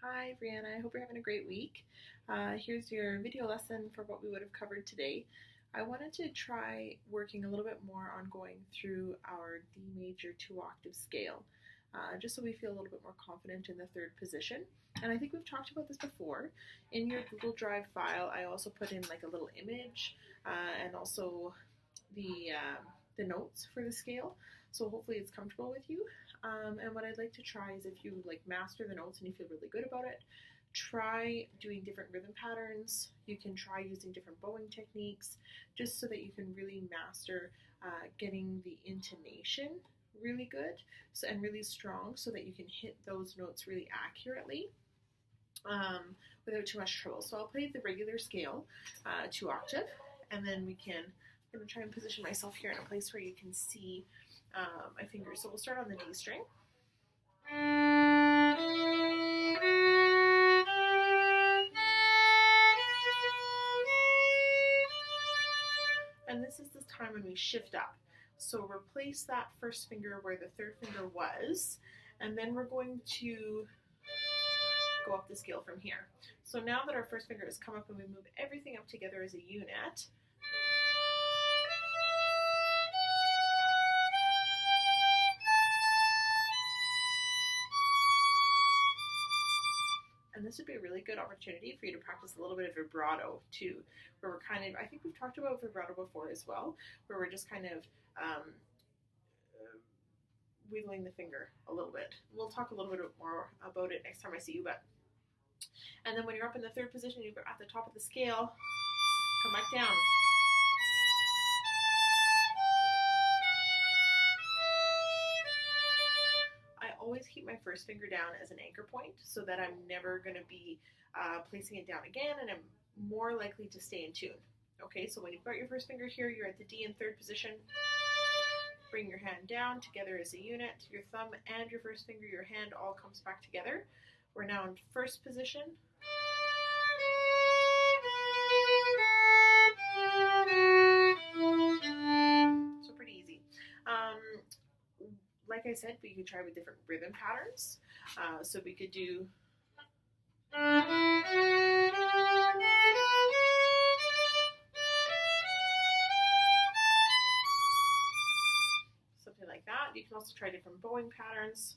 Hi Brianna, I hope you're having a great week. Here's your video lesson for what we would have covered today. I wanted to try working a little bit more on going through our D major 2-octave scale, just so we feel a little bit more confident in the third position. And I think we've talked about this before. In your Google Drive file, I also put in like a little image and also the notes for the scale. So hopefully it's comfortable with you. And what I'd like to try is, if you like master the notes and you feel really good about it, try doing different rhythm patterns. You can try using different bowing techniques, just so that you can really master getting the intonation really good and really strong, so that you can hit those notes really accurately without too much trouble. So I'll play the regular scale, 2-octave, and then I'm going to try and position myself here in a place where you can see my fingers. So we'll start on the D string. And this is the time when we shift up. So replace that first finger where the third finger was, and then we're going to go up the scale from here. So now that our first finger has come up and we move everything up together as a unit, and this would be a really good opportunity for you to practice a little bit of vibrato too, where we're kind of, I think we've talked about vibrato before as well, where we're just kind of wiggling the finger a little bit. We'll talk a little bit more about it next time I see you, and then when you're up in the third position, you're at the top of the scale, come back down. Always keep my first finger down as an anchor point, so that I'm never going to be placing it down again, and I'm more likely to stay in tune. Okay, so when you've got your first finger here, you're at the D in third position. Bring your hand down together as a unit. Your thumb and your first finger, your hand all comes back together. We're now in first position. So pretty easy. Like I said, we could try with different rhythm patterns. So we could do something like that. You can also try different bowing patterns.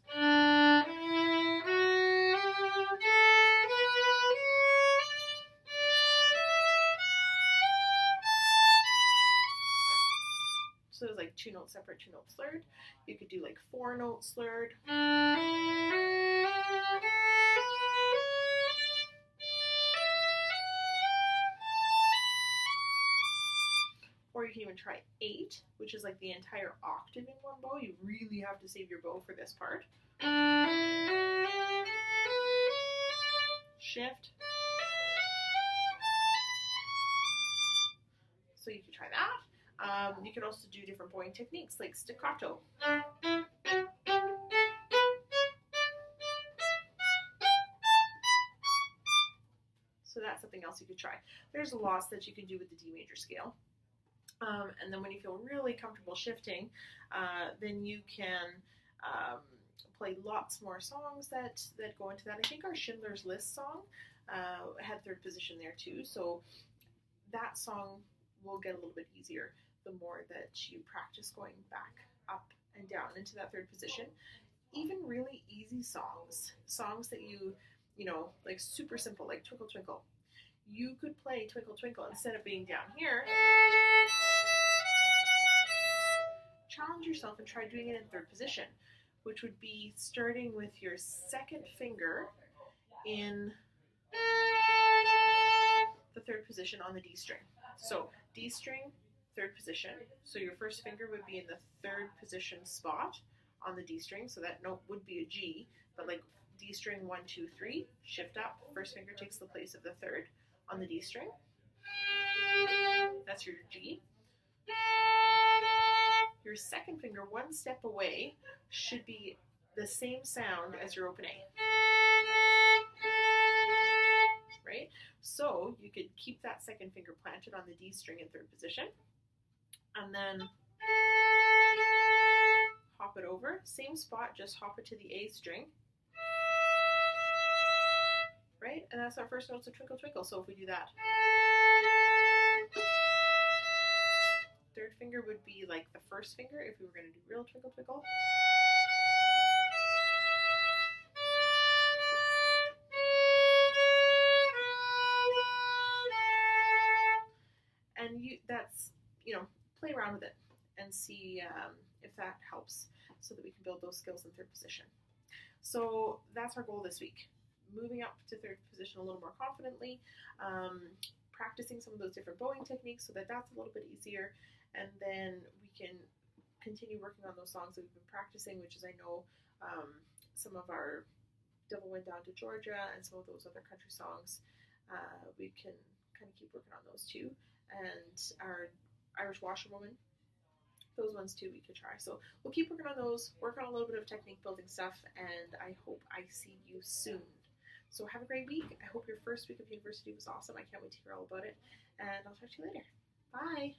So there's like 2 notes separate, 2 notes slurred. You could do like 4 notes slurred. Or you can even try 8, which is like the entire octave in one bow. You really have to save your bow for this part. Shift. So you can try that. You could also do different bowing techniques like staccato. So that's something else you could try. There's lots that you can do with the D major scale. And then when you feel really comfortable shifting, then you can play lots more songs that go into that. I think our Schindler's List song had third position there too. So that song will get a little bit easier the more that you practice going back up and down into that third position. Even really easy songs that you know, like super simple, like Twinkle Twinkle. You could play Twinkle Twinkle instead of being down here. Challenge yourself and try doing it in third position, which would be starting with your second finger in the third position on the D string. So D string, third position. So your first finger would be in the third position spot on the D string. So that note would be a G, but like D string 1, 2, 3, shift up. First finger takes the place of the third on the D string. That's your G. Your second finger, 1 step away, should be the same sound as your open A. Right? So you could keep that second finger planted on the D string in third position, and then hop it over, same spot, just hop it to the A string, And that's our first notes of Twinkle Twinkle. So if we do that, third finger would be like the first finger if we were going to do real Twinkle Twinkle. And that's, play around with it and see if that helps so that we can build those skills in third position. So that's our goal this week. Moving up to third position a little more confidently, practicing some of those different bowing techniques so that that's a little bit easier, and then we can continue working on those songs that we've been practicing, which is, I know, some of our Devil Went Down to Georgia and some of those other country songs. We can kind of keep working on those too. And our Irish Washerwoman, those ones too we could try. So we'll keep working on those, work on a little bit of technique building stuff, and I hope I see you soon. So have a great week. I hope your first week of university was awesome. I can't wait to hear all about it, and I'll talk to you later. Bye.